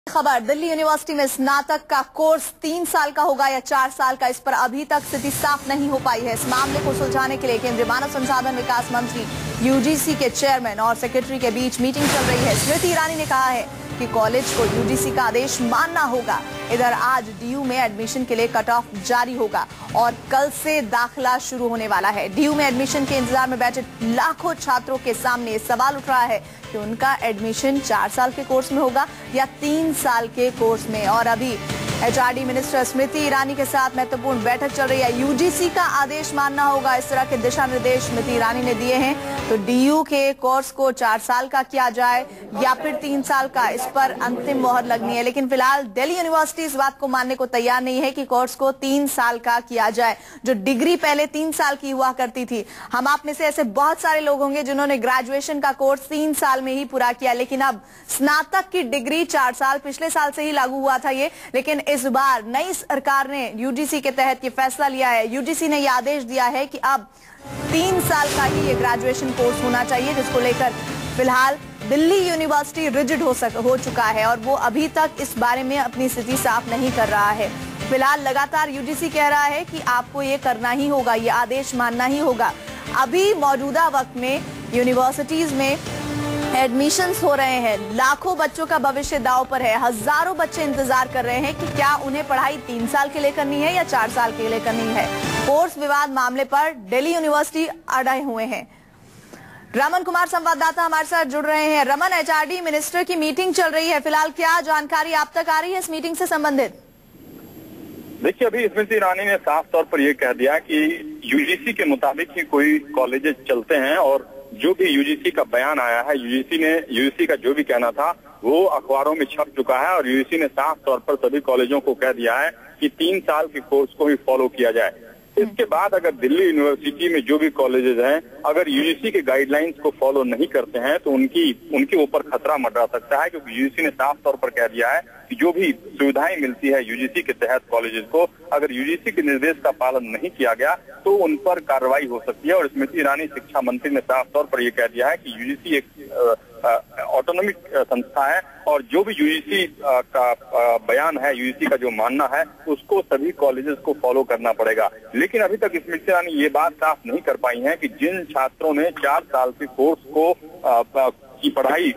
खबर दिल्ली यूनिवर्सिटी में स्नातक का कोर्स 3 साल का होगा या 4 साल का, इस पर अभी तक स्थिति साफ नहीं हो पाई है। इस मामले को सुलझाने के लिए केंद्रीय मानव संसाधन विकास मंत्री यूजीसी के चेयरमैन और सेक्रेटरी के बीच मीटिंग चल रही है। स्मृति ईरानी ने कहा है कि कॉलेज को यूजीसी का आदेश मानना होगा। इधर आज डीयू में एडमिशन के लिए कट ऑफ जारी होगा और कल से दाखिला शुरू होने वाला है। डीयू में एडमिशन के इंतजार में बैठे लाखों छात्रों के सामने सवाल उठ रहा है कि उनका एडमिशन 4 साल के कोर्स में होगा या 3 साल के कोर्स में। और अभी एचआरडी मिनिस्टर स्मृति ईरानी के साथ महत्वपूर्ण बैठक चल रही है। यूजीसी का आदेश मानना होगा, इस तरह के दिशा निर्देश स्मृति ईरानी ने दिए हैं। तो डीयू के कोर्स को 4 साल का किया जाए या फिर 3 साल का, इस पर अंतिम मोहर लगनी है। लेकिन फिलहाल दिल्ली यूनिवर्सिटी इस बात को मानने को तैयार नहीं है कि कोर्स को 3 साल का किया जाए। जो डिग्री पहले 3 साल की हुआ करती थी, हम आप में से ऐसे बहुत सारे लोग होंगे जिन्होंने ग्रेजुएशन का कोर्स 3 साल में ही पूरा किया, लेकिन अब स्नातक की डिग्री 4 साल, पिछले साल से ही लागू हुआ था ये। लेकिन इस बार नई सरकार ने यूजीसी के तहत ये फैसला लिया है। यूजीसी ने ये आदेश दिया है कि अब 3 साल का ही ये ग्रेजुएशन कोर्स होना चाहिए, जिसको लेकर फिलहाल दिल्ली यूनिवर्सिटी रिजिड हो चुका है और वो अभी तक इस बारे में अपनी स्थिति साफ नहीं कर रहा है। फिलहाल लगातार यूजीसी कह रहा है कि आपको ये करना ही होगा, ये आदेश मानना ही होगा। अभी मौजूदा वक्त में यूनिवर्सिटीज में एडमिशंस हो रहे हैं, लाखों बच्चों का भविष्य दांव पर है। हजारों बच्चे इंतजार कर रहे हैं कि क्या उन्हें पढ़ाई 3 साल के लिए करनी है या 4 साल के लिए करनी है। कोर्स विवाद मामले पर दिल्ली यूनिवर्सिटी अड़े हुए हैं। रमन कुमार संवाददाता हमारे साथ जुड़ रहे हैं। रमन, एचआरडी मिनिस्टर की मीटिंग चल रही है, फिलहाल क्या जानकारी आप तक आ रही है इस मीटिंग से संबंधित? देखिए, अभी स्मृति ईरानी ने साफ तौर पर यह कह दिया कि यूजीसी के मुताबिक ही कोई कॉलेजेस चलते हैं और जो भी यूजीसी का बयान आया है, यूजीसी का जो भी कहना था वो अखबारों में छप चुका है और यूजीसी ने साफ तौर पर सभी कॉलेजों को कह दिया है कि 3 साल के कोर्स को ही फॉलो किया जाए। इसके बाद अगर दिल्ली यूनिवर्सिटी में जो भी कॉलेजेस हैं, अगर यूजीसी के गाइडलाइंस को फॉलो नहीं करते हैं तो उनके ऊपर खतरा मंडरा सकता है, क्योंकि यूजीसी ने साफ तौर पर कह दिया है कि जो भी सुविधाएं मिलती है यूजीसी के तहत कॉलेजेस को, अगर यूजीसी के निर्देश का पालन नहीं किया गया तो उन पर कार्रवाई हो सकती है। और स्मृति ईरानी शिक्षा मंत्री ने साफ तौर पर यह कह दिया है कि यूजीसी एक ऑटोनॉमिक संस्था है और जो भी यूजीसी का बयान है, यूजीसी का जो मानना है, उसको सभी कॉलेजेस को फॉलो करना पड़ेगा। लेकिन अभी तक स्मृति ईरानी ये बात साफ नहीं कर पाई है कि जिन छात्रों ने 4 साल के कोर्स को की पढ़ाई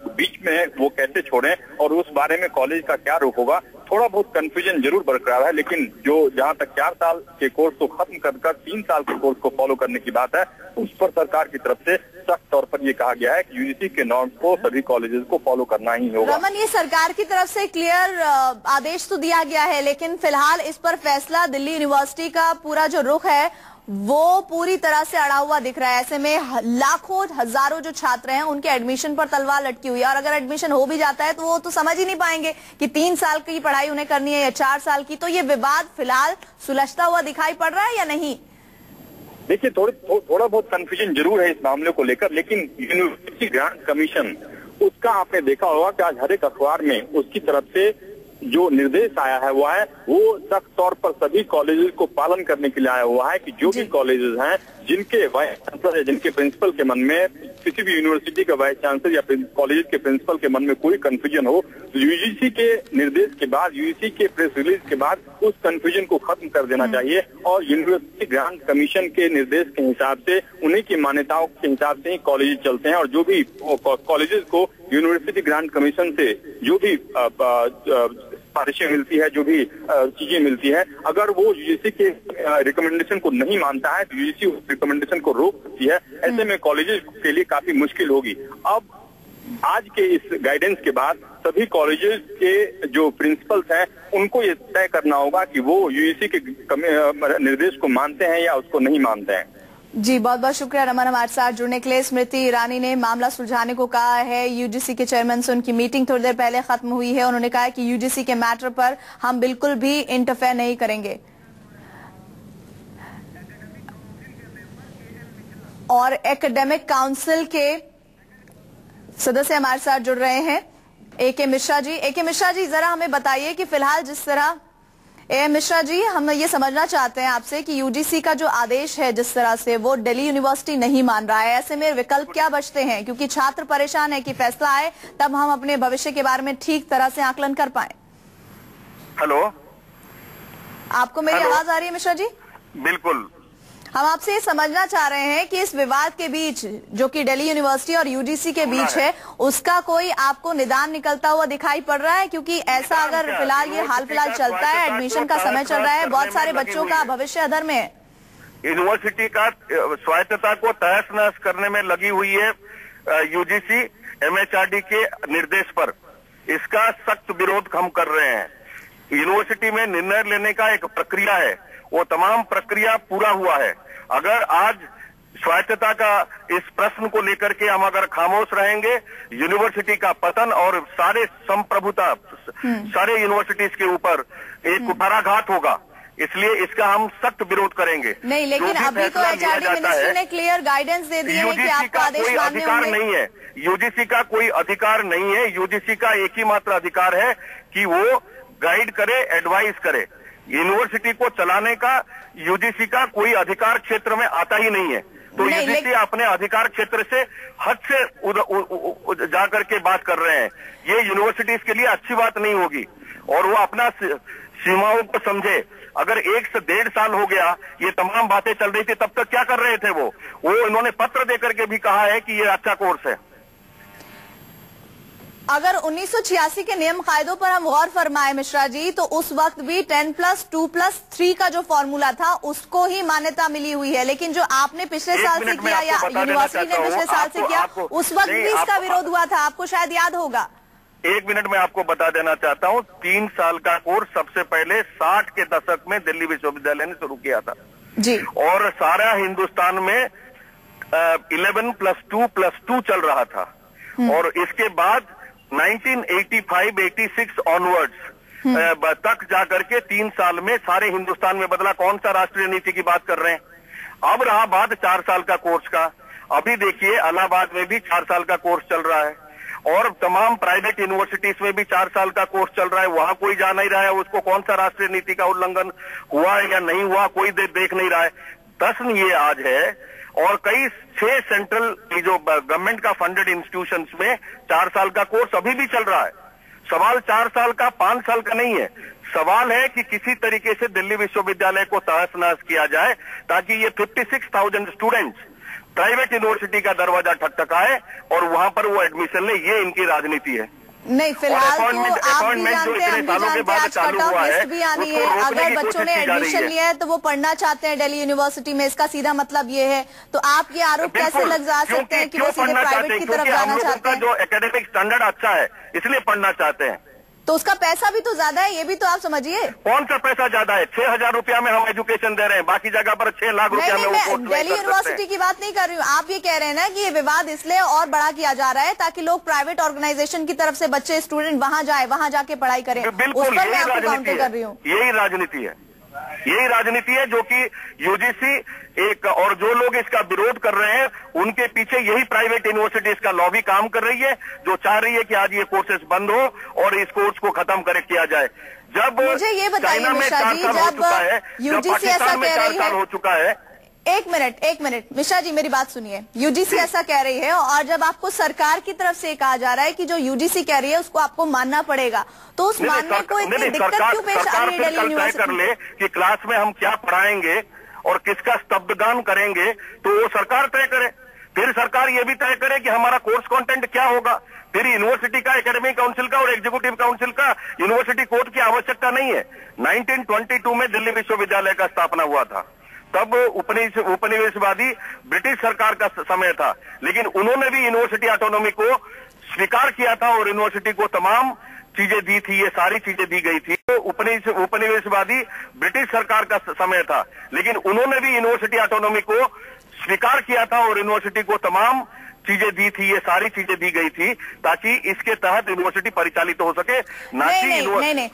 बीच में वो कैसे छोड़ें और उस बारे में कॉलेज का क्या रुख होगा। थोड़ा बहुत कंफ्यूजन जरूर बरकरार है, लेकिन जो जहां तक 4 साल के कोर्स को खत्म कर 3 साल के कोर्स को फॉलो करने की बात है, उस पर सरकार की तरफ से सख्त तौर पर ये कहा गया है कि यूजीसी के नॉर्म्स को सभी कॉलेजेस को फॉलो करना ही होगा। रमन, ये सरकार की तरफ से क्लियर आदेश तो दिया गया है, लेकिन फिलहाल इस पर फैसला दिल्ली यूनिवर्सिटी का पूरा जो रुख है वो पूरी तरह से अड़ा हुआ दिख रहा है। ऐसे में लाखों हजारों जो छात्र हैं उनके एडमिशन पर तलवार लटकी हुई है और अगर एडमिशन हो भी जाता है तो वो तो समझ ही नहीं पाएंगे कि 3 साल की पढ़ाई उन्हें करनी है या 4 साल की। तो ये विवाद फिलहाल सुलझता हुआ दिखाई पड़ रहा है या नहीं? देखिए, थोड़ा बहुत कंफ्यूजन जरूर है इस मामले को लेकर, लेकिन यूनिवर्सिटी ग्रांट कमीशन, उसका आपने देखा होगा कि आज हर एक अखबार में उसकी तरफ से जो निर्देश आया है वो सख्त तौर पर सभी कॉलेजेस को पालन करने के लिए आया हुआ है कि जो भी कॉलेजेस हैं जिनके वाइस चांसलर या जिनके प्रिंसिपल के मन में, किसी भी यूनिवर्सिटी का वाइस चांसलर या कॉलेज के प्रिंसिपल के मन में कोई कंफ्यूजन हो, तो यूजीसी के निर्देश के बाद, यूजीसी के प्रेस रिलीज के बाद उस कंफ्यूजन को खत्म कर देना चाहिए और यूनिवर्सिटी ग्रांट कमीशन के निर्देश के हिसाब से, उन्हीं की मान्यताओं के हिसाब से ही कॉलेजेस चलते हैं। और जो भी कॉलेजेस को यूनिवर्सिटी ग्रांट कमीशन से जो भी सिफारिशें मिलती है, जो भी चीजें मिलती है, अगर वो यूजीसी के रिकमेंडेशन को नहीं मानता है तो यूजीसी उस रिकमेंडेशन को रोक सकती है। ऐसे में कॉलेजेस के लिए काफी मुश्किल होगी। अब आज के इस गाइडेंस के बाद सभी कॉलेजेस के जो प्रिंसिपल्स हैं उनको ये तय करना होगा कि वो यूजीसी के निर्देश को मानते हैं या उसको नहीं मानते हैं। जी, बहुत बहुत शुक्रिया रमन हमारे साथ जुड़ने के लिए। स्मृति ईरानी ने मामला सुलझाने को कहा है। यूजीसी के चेयरमैन से उनकी मीटिंग थोड़ी देर पहले खत्म हुई है। उन्होंने कहा है कि यूजीसी के मैटर पर हम बिल्कुल भी इंटरफेयर नहीं करेंगे। और एकेडमिक काउंसिल के सदस्य हमारे साथ जुड़ रहे हैं, एके मिश्रा जी। एके मिश्रा जी, जरा हमें बताइए कि फिलहाल जिस तरह ए मिश्रा जी, हम ये समझना चाहते हैं आपसे कि यूजीसी का जो आदेश है जिस तरह से वो दिल्ली यूनिवर्सिटी नहीं मान रहा है, ऐसे में विकल्प क्या बचते हैं? क्योंकि छात्र परेशान है कि फैसला आए तब हम अपने भविष्य के बारे में ठीक तरह से आकलन कर पाए। हेलो, आपको मेरी आवाज आ रही है मिश्रा जी? बिल्कुल। हम आपसे ये समझना चाह रहे हैं कि इस विवाद के बीच जो कि दिल्ली यूनिवर्सिटी और यूजीसी के बीच है, उसका कोई आपको निदान निकलता हुआ दिखाई पड़ रहा है? क्योंकि ऐसा अगर फिलहाल ये हाल फिलहाल चलता है, एडमिशन का समय चल रहा है, बहुत सारे बच्चों का भविष्य अधर में है। यूनिवर्सिटी का स्वायत्तता को तहस नहस करने में लगी हुई है यूजीसी एमएचआरडी के निर्देश पर। इसका सख्त विरोध हम कर रहे हैं। यूनिवर्सिटी में निर्णय लेने का एक प्रक्रिया है, वो तमाम प्रक्रिया पूरा हुआ है। अगर आज स्वायत्तता का इस प्रश्न को लेकर के हम अगर खामोश रहेंगे, यूनिवर्सिटी का पतन और सारे संप्रभुता सारे यूनिवर्सिटीज के ऊपर एक कुठाराघात होगा। इसलिए इसका हम सख्त विरोध करेंगे। नहीं, लेकिन अभी तो एचआरडी मिनिस्ट्री ने क्लियर गाइडेंस दे दी है कि आपका आदेश मानने होंगे। नहीं है, यूजीसी का कोई अधिकार नहीं है। यूजीसी का एक ही मात्र अधिकार है कि वो गाइड करे, एडवाइस करे। यूनिवर्सिटी को चलाने का यूजीसी का कोई अधिकार क्षेत्र में आता ही नहीं है। तो यूजीसी अपने अधिकार क्षेत्र से हद से जाकर के बात कर रहे हैं। ये यूनिवर्सिटीज के लिए अच्छी बात नहीं होगी और वो अपना सीमाओं को समझे। अगर 1 से 1.5 साल हो गया ये तमाम बातें चल रही थी, तब तक क्या कर रहे थे वो इन्होंने पत्र देकर के भी कहा है कि ये अच्छा कोर्स है। अगर 1986 के नियम कायदों पर हम गौर फरमाए मिश्रा जी, तो उस वक्त भी 10+2+3 का जो फॉर्मूला था उसको ही मान्यता मिली हुई है। लेकिन जो आपने पिछले साल से किया या यूनिवर्सिटी ने पिछले साल से किया, उस वक्त भी इसका विरोध हुआ था, आपको शायद याद होगा। 1 मिनट में आपको बता देना चाहता हूँ। 3 साल का कोर्स सबसे पहले 60 के दशक में दिल्ली विश्वविद्यालय ने शुरू किया था जी, और सारा हिंदुस्तान में 11+2+2 चल रहा था। और इसके बाद 1985-86 ऑनवर्ड्स तक जाकर के 3 साल में सारे हिंदुस्तान में बदला। कौन सा राष्ट्रीय नीति की बात कर रहे हैं? अब रहा बात 4 साल का कोर्स का। अभी देखिए इलाहाबाद में भी 4 साल का कोर्स चल रहा है और तमाम प्राइवेट यूनिवर्सिटीज में भी 4 साल का कोर्स चल रहा है। वहां कोई जा नहीं रहा है उसको कौन सा राष्ट्रीय नीति का उल्लंघन हुआ है या नहीं हुआ, कोई देख नहीं रहा है। प्रश्न ये आज है, और कई 6 सेंट्रल की जो गवर्नमेंट का फंडेड इंस्टीट्यूशंस में 4 साल का कोर्स अभी भी चल रहा है। सवाल 4 साल का 5 साल का नहीं है। सवाल है कि किसी तरीके से दिल्ली विश्वविद्यालय को तहस नहस किया जाए ताकि ये 56,000 स्टूडेंट्स प्राइवेट यूनिवर्सिटी का दरवाजा ठकठकाए और वहां पर वो एडमिशन ले। ये इनकी राजनीति है। नहीं, फिलहाल तो आप भी जानते हैं, हम भी जानते हैं, आज कट ऑफ लिस्ट भी आनी है। अगर बच्चों ने एडमिशन लिया है तो वो पढ़ना चाहते हैं दिल्ली यूनिवर्सिटी में, इसका सीधा मतलब ये है। तो आप ये आरोप कैसे लगा सकते हैं कि वो सीधे प्राइवेट की तरफ जाना चाहते हैं? जो एकेडमिक स्टैंडर्ड अच्छा है इसलिए पढ़ना चाहते हैं। तो उसका पैसा भी तो ज्यादा है, ये भी तो आप समझिए। कौन सा पैसा ज्यादा है? 6,000 रुपया में हम एजुकेशन दे रहे हैं, बाकी जगह पर 6 लाख रुपया में वो कोर्स दिल्ली यूनिवर्सिटी की बात नहीं कर रही हूँ। आप ये कह रहे हैं ना कि ये विवाद इसलिए और बड़ा किया जा रहा है ताकि लोग प्राइवेट ऑर्गेनाइजेशन की तरफ से बच्चे स्टूडेंट वहां जाए, वहां जाके पढ़ाई करें। बिल्कुल, मैं आपको काउंटर कर रही हूँ। यही राजनीति है, यही राजनीति है जो कि यूजीसी एक और जो लोग इसका विरोध कर रहे हैं उनके पीछे यही प्राइवेट यूनिवर्सिटीज का लॉबी काम कर रही है, जो चाह रही है कि आज ये कोर्सेज बंद हो और इस कोर्स को खत्म कर किया जाए। जब मुझे ये बताइए मिश्रा जी, जब यूजीसी ऐसा कह रही है, हो चुका है। एक मिनट मिश्रा जी, मेरी बात सुनिए। यूजीसी ऐसा कह रही है और जब आपको सरकार की तरफ से कहा जा रहा है कि जो यूजीसी कह रही है उसको आपको मानना पड़ेगा, तो उस मानने को इतनी दिक्कत क्यों पेश आ रही है दिल्ली यूनिवर्सिटी? कर ले कि क्लास में हम क्या पढ़ाएंगे और किसका स्तब्धगान करेंगे, तो वो सरकार तय करे। फिर सरकार ये भी तय करे कि हमारा कोर्स कंटेंट क्या होगा। फिर यूनिवर्सिटी का, एकेडमिक काउंसिल का और एग्जीक्यूटिव काउंसिल का यूनिवर्सिटी कोर्ट की आवश्यकता नहीं है। 1922 में दिल्ली विश्वविद्यालय का स्थापना हुआ था, तब उपनिवेशवादी ब्रिटिश सरकार का समय था, लेकिन उन्होंने भी यूनिवर्सिटी ऑटोनॉमी को स्वीकार किया था और यूनिवर्सिटी को तमाम चीजें दी थी, ये सारी चीजें दी गई थी। तो उपनिवेशवादी ब्रिटिश सरकार का समय था, लेकिन उन्होंने भी यूनिवर्सिटी ऑटोनॉमी को स्वीकार किया था और यूनिवर्सिटी को तमाम चीजें दी थी, ये सारी चीजें दी गई थी ताकि इसके तहत यूनिवर्सिटी परिचालित हो सके। नहीं,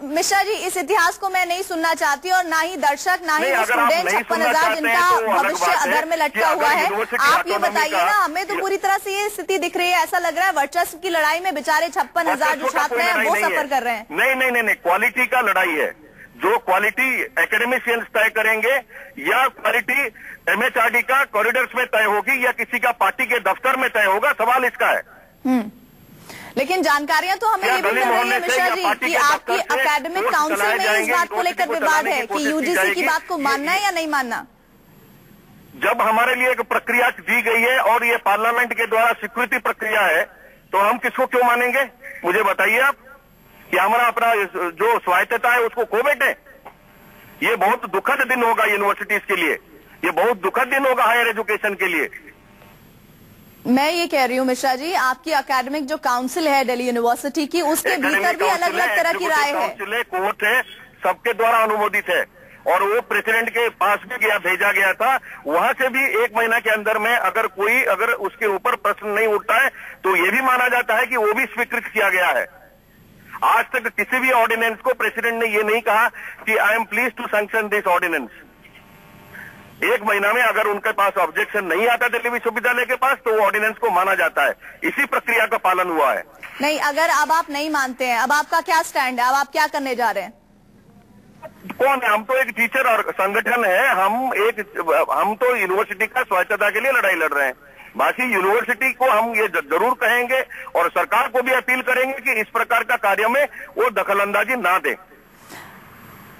मिश्रा जी, इस इतिहास को मैं नहीं सुनना चाहती और ना ही दर्शक, ना ही स्टूडेंट 56,000 जिनका भविष्य अधर में लटका हुआ है। आप ये बताइए ना, हमें तो पूरी तरह से ये स्थिति दिख रही है, ऐसा लग रहा है वर्चस्व की लड़ाई में बेचारे 56,000 जो छात्र हैं वो सफर कर रहे हैं। नहीं, क्वालिटी का लड़ाई है। जो क्वालिटी एकेडमिशियंस तय करेंगे या क्वालिटी MHRD का कॉरिडोर्स में तय होगी या किसी का पार्टी के दफ्तर में तय होगा, सवाल इसका है। लेकिन जानकारियां तो हमें ये भी मिल रही है मिश्रा जी कि आपकी एकेडमिक काउंसिल में इस बात को लेकर विवाद है कि यूजीसी की बात को मानना है या नहीं मानना। जब हमारे लिए एक प्रक्रिया दी गई है और ये पार्लियामेंट के द्वारा स्वीकृति प्रक्रिया है, तो हम किसको क्यों मानेंगे? मुझे बताइए आप कि हमारा अपना जो स्वायत्तता है उसको खो बैठे। ये बहुत दुखद दिन होगा यूनिवर्सिटीज के लिए, ये बहुत दुखद दिन होगा हायर एजुकेशन के लिए। मैं ये कह रही हूँ मिश्रा जी, आपकी एकेडमिक जो काउंसिल है दिल्ली यूनिवर्सिटी की, उसके भीतर भी अलग अलग तरह की राय है। कोर्ट है, सबके द्वारा अनुमोदित है और वो प्रेसिडेंट के पास भी भेजा गया था। वहां से भी 1 महीना के अंदर में अगर उसके ऊपर प्रश्न नहीं उठता है तो ये भी माना जाता है कि वो भी स्वीकृत किया गया है। आज तक किसी भी ऑर्डिनेंस को प्रेसिडेंट ने ये नहीं कहा कि I am please to sanction this ordinance. 1 महीना में अगर उनके पास ऑब्जेक्शन नहीं आता दिल्ली विश्वविद्यालय के पास तो वो ऑर्डिनेंस को माना जाता है। इसी प्रक्रिया का पालन हुआ है। नहीं, अगर अब आप नहीं मानते हैं, अब आपका क्या स्टैंड है? अब आप क्या करने जा रहे हैं? कौन है? हम तो एक टीचर और संगठन है, हम तो यूनिवर्सिटी का स्वायत्तता के लिए लड़ाई लड़ रहे हैं। बाकी यूनिवर्सिटी को हम ये जरूर कहेंगे और सरकार को भी अपील करेंगे कि इस प्रकार का कार्य में वो दखलंदाजी ना दे।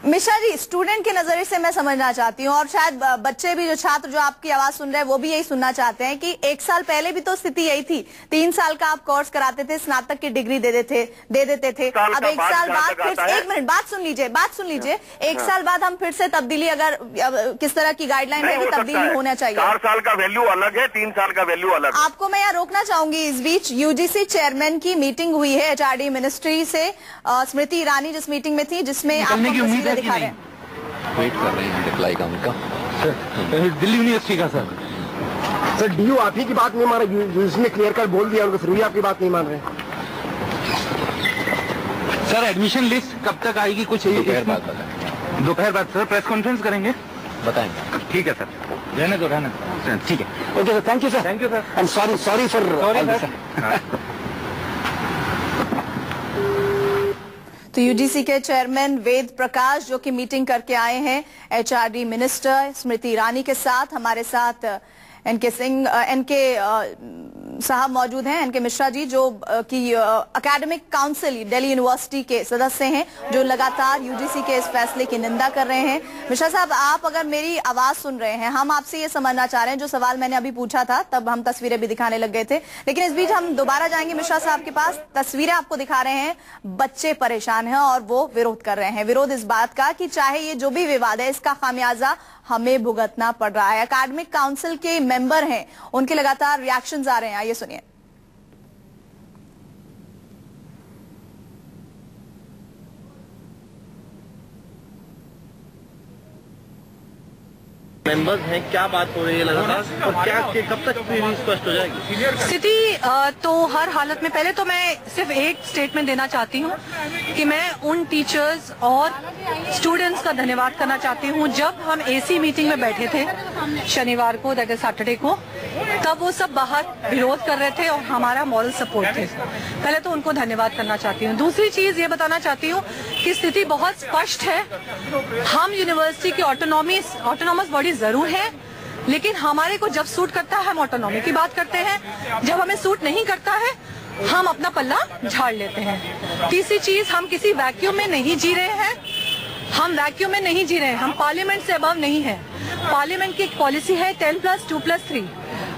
मिश्रा जी, स्टूडेंट के नजरिए से मैं समझना चाहती हूँ और शायद बच्चे भी, जो छात्र जो आपकी आवाज सुन रहे हैं वो भी यही सुनना चाहते हैं कि 1 साल पहले भी तो स्थिति यही थी। 3 साल का आप कोर्स कराते थे, स्नातक की डिग्री दे देते थे। अब 1 साल बाद फिर से, 1 मिनट बात सुन लीजिए, 1 साल बाद हम फिर से तब्दीली, अगर किस तरह की गाइडलाइन रहेगी, तब्दीली होना चाहिए। 4 साल का वैल्यू अलग है, 3 साल का वैल्यू अलग। आपको मैं यहाँ रोकना चाहूंगी। इस बीच यूजीसी चेयरमैन की मीटिंग हुई है HRD मिनिस्ट्री से, स्मृति ईरानी जिस मीटिंग में थी, जिसमें आप दिखा रहे हैं, वेट कर रहे हैं रिप्लाई का उनका। दिल्ली यूनिवर्सिटी का सर डीयू आप ही की बात नहीं मान रहे, यूजीसी ने क्लियर कर बोल दिया उनको, फिर भी आपकी बात नहीं मान रहे। सर एडमिशन लिस्ट कब तक आएगी? कुछ दोपहर बाद सर प्रेस कॉन्फ्रेंस करेंगे, बताएंगे। ठीक है सर, रहने दो ठीक है। Okay sir, thank you sir. And sorry sir. तो यूजीसी के चेयरमैन वेद प्रकाश जो कि मीटिंग करके आए हैं HRD मिनिस्टर स्मृति ईरानी के साथ, हमारे साथ एनके साहब मौजूद हैं, एनके मिश्रा जी, जो कि एकेडमिक काउंसिल दिल्ली यूनिवर्सिटी के सदस्य हैं, जो लगातार यूजीसी के इस फैसले की निंदा कर रहे हैं। मिश्रा साहब, आप अगर मेरी आवाज सुन रहे हैं, हम आपसे ये समझना चाह रहे हैं, जो सवाल मैंने अभी पूछा था तब हम तस्वीरें भी दिखाने लग गए थे, लेकिन इस बीच हम दोबारा जाएंगे मिश्रा साहब के पास। तस्वीरें आपको दिखा रहे हैं, बच्चे परेशान हैं और वो विरोध कर रहे हैं। विरोध इस बात का कि चाहे ये जो भी विवाद है, इसका खामियाजा हमें भुगतना पड़ रहा है। एकेडमिक काउंसिल के मेंबर हैं, उनके लगातार रिएक्शंस आ रहे हैं, आइए सुनिए। मेंबर्स हैं, क्या बात हो रही है लगातार और क्या कब तक स्पष्ट हो जाएगी स्थिति? तो हर हालत में, पहले तो मैं सिर्फ एक स्टेटमेंट देना चाहती हूँ कि मैं उन टीचर्स और स्टूडेंट्स का धन्यवाद करना चाहती हूँ। जब हम AC मीटिंग में बैठे थे शनिवार को, दैट इज सैटरडे को, तब वो सब बाहर विरोध कर रहे थे और हमारा मॉरल सपोर्ट थे। पहले तो उनको धन्यवाद करना चाहती हूँ। दूसरी चीज ये बताना चाहती हूँ कि स्थिति बहुत स्पष्ट है। हम यूनिवर्सिटी की ऑटोनॉमस बॉडी जरूर है, लेकिन हमारे को जब सूट करता है हम ऑटोनॉमी की बात करते हैं, जब हमें सूट नहीं करता है हम अपना पल्ला झाड़ लेते हैं। तीसरी चीज, हम किसी वैक्यूम में नहीं जी रहे हैं, हम वैक्यूम में नहीं जी रहे हैं, हम पार्लियामेंट से अबव नहीं है। पार्लियामेंट की एक पॉलिसी है 10+2+3,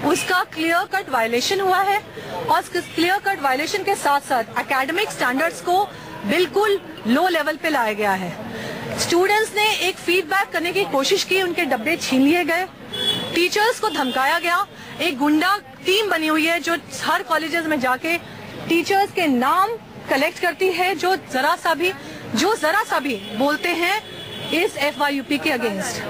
उसका क्लियर कट वायलेशन हुआ है और क्लियर कट वायलेशन के साथ साथ एकेडमिक स्टैंडर्ड्स को बिल्कुल लो लेवल पे लाया गया है। स्टूडेंट्स ने एक फीडबैक करने की कोशिश की, उनके डब्बे छीन लिए गए, टीचर्स को धमकाया गया। एक गुंडा टीम बनी हुई है जो हर कॉलेजेस में जाके टीचर्स के नाम कलेक्ट करती है जो जरा सा भी बोलते हैं इस FYUP के अगेंस्ट।